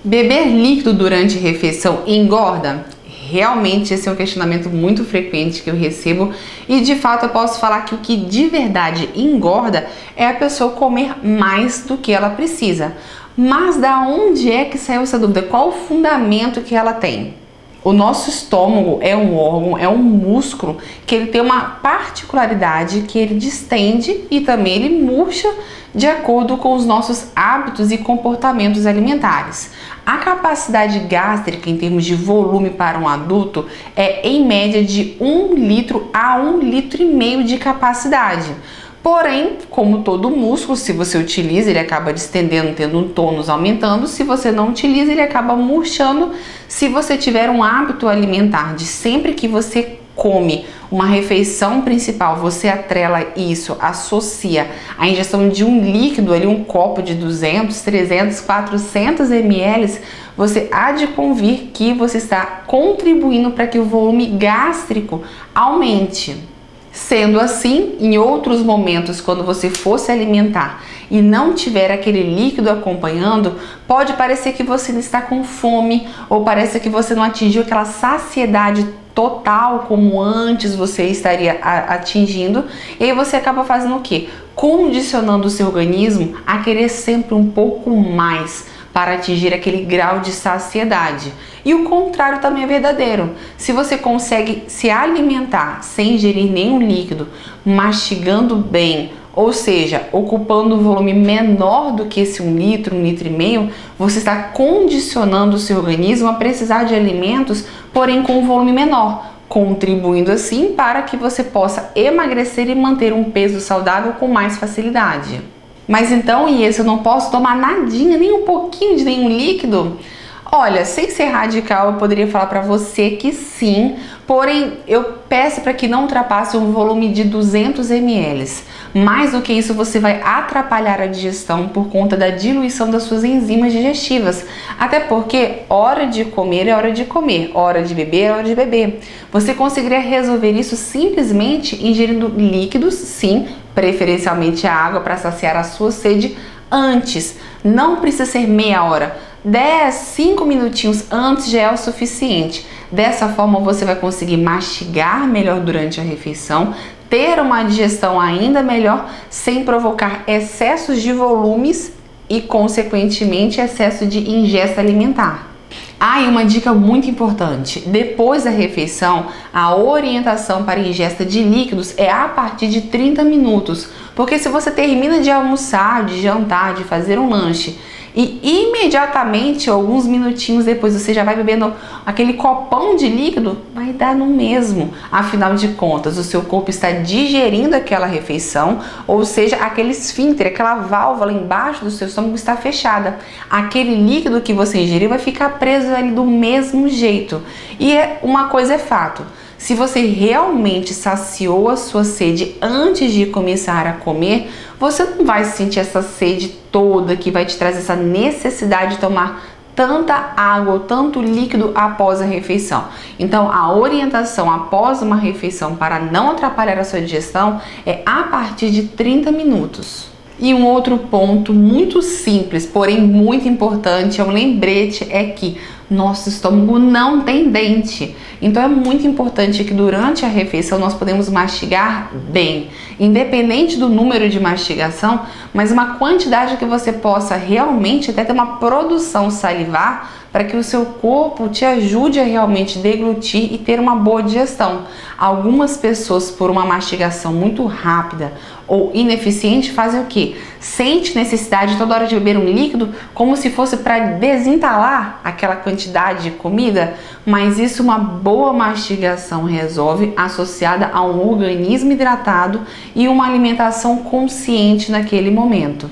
Beber líquido durante a refeição engorda? Realmente esse é um questionamento muito frequente que eu recebo e de fato eu posso falar que o que de verdade engorda é a pessoa comer mais do que ela precisa. Mas da onde é que saiu essa dúvida? Qual o fundamento que ela tem? O nosso estômago é um órgão, é um músculo que ele tem uma particularidade que ele distende e também ele murcha de acordo com os nossos hábitos e comportamentos alimentares. A capacidade gástrica em termos de volume para um adulto é em média de 1 litro a 1,5 litro de capacidade. Porém, como todo músculo, se você utiliza, ele acaba distendendo, tendo um tônus aumentando. Se você não utiliza, ele acaba murchando. Se você tiver um hábito alimentar de sempre que você come uma refeição principal, você atrela isso, associa a ingestão de um líquido, ali um copo de 200, 300, 400 ml, você há de convir que você está contribuindo para que o volume gástrico aumente. Sendo assim, em outros momentos, quando você for se alimentar e não tiver aquele líquido acompanhando, pode parecer que você não está com fome ou parece que você não atingiu aquela saciedade total como antes você estaria atingindo, e aí você acaba fazendo o quê? Condicionando o seu organismo a querer sempre um pouco mais para atingir aquele grau de saciedade. E o contrário também é verdadeiro. Se você consegue se alimentar sem ingerir nenhum líquido, mastigando bem, ou seja, ocupando um volume menor do que esse 1 litro, 1,5 litro, você está condicionando o seu organismo a precisar de alimentos, porém com um volume menor, contribuindo assim para que você possa emagrecer e manter um peso saudável com mais facilidade. Mas então, e eu não posso tomar nadinha, nem um pouquinho de nenhum líquido? Olha, sem ser radical, eu poderia falar para você que sim, porém eu peço para que não ultrapasse um volume de 200 ml. Mais do que isso, você vai atrapalhar a digestão por conta da diluição das suas enzimas digestivas. Até porque hora de comer é hora de comer, hora de beber é hora de beber. Você conseguiria resolver isso simplesmente ingerindo líquidos, sim, preferencialmente a água para saciar a sua sede antes. Não precisa ser meia hora. 10, 5 minutinhos antes já é o suficiente. Dessa forma você vai conseguir mastigar melhor durante a refeição, ter uma digestão ainda melhor, sem provocar excessos de volumes e, consequentemente, excesso de ingesta alimentar. E uma dica muito importante: depois da refeição, a orientação para a ingesta de líquidos é a partir de 30 minutos, porque se você termina de almoçar, de jantar, de fazer um lanche e imediatamente, alguns minutinhos depois, você já vai bebendo aquele copão de líquido, vai dar no mesmo. Afinal de contas, o seu corpo está digerindo aquela refeição, ou seja, aquele esfíncter, aquela válvula embaixo do seu estômago está fechada. Aquele líquido que você ingeriu vai ficar preso ali do mesmo jeito. E uma coisa é fato: se você realmente saciou a sua sede antes de começar a comer, você não vai sentir essa sede toda que vai te trazer essa necessidade de tomar tanta água ou tanto líquido após a refeição. Então, a orientação após uma refeição para não atrapalhar a sua digestão é a partir de 30 minutos. E um outro ponto muito simples, porém muito importante, é um lembrete, é que nosso estômago não tem dente. Então é muito importante que durante a refeição nós podemos mastigar bem, independente do número de mastigação, mas uma quantidade que você possa realmente até ter uma produção salivar para que o seu corpo te ajude a realmente deglutir e ter uma boa digestão. Algumas pessoas, por uma mastigação muito rápida ou ineficiente, fazem o quê? Sente necessidade toda hora de beber um líquido como se fosse para desentalar aquela quantidade de comida, mas isso uma boa mastigação resolve, associada a um organismo hidratado e uma alimentação consciente naquele momento.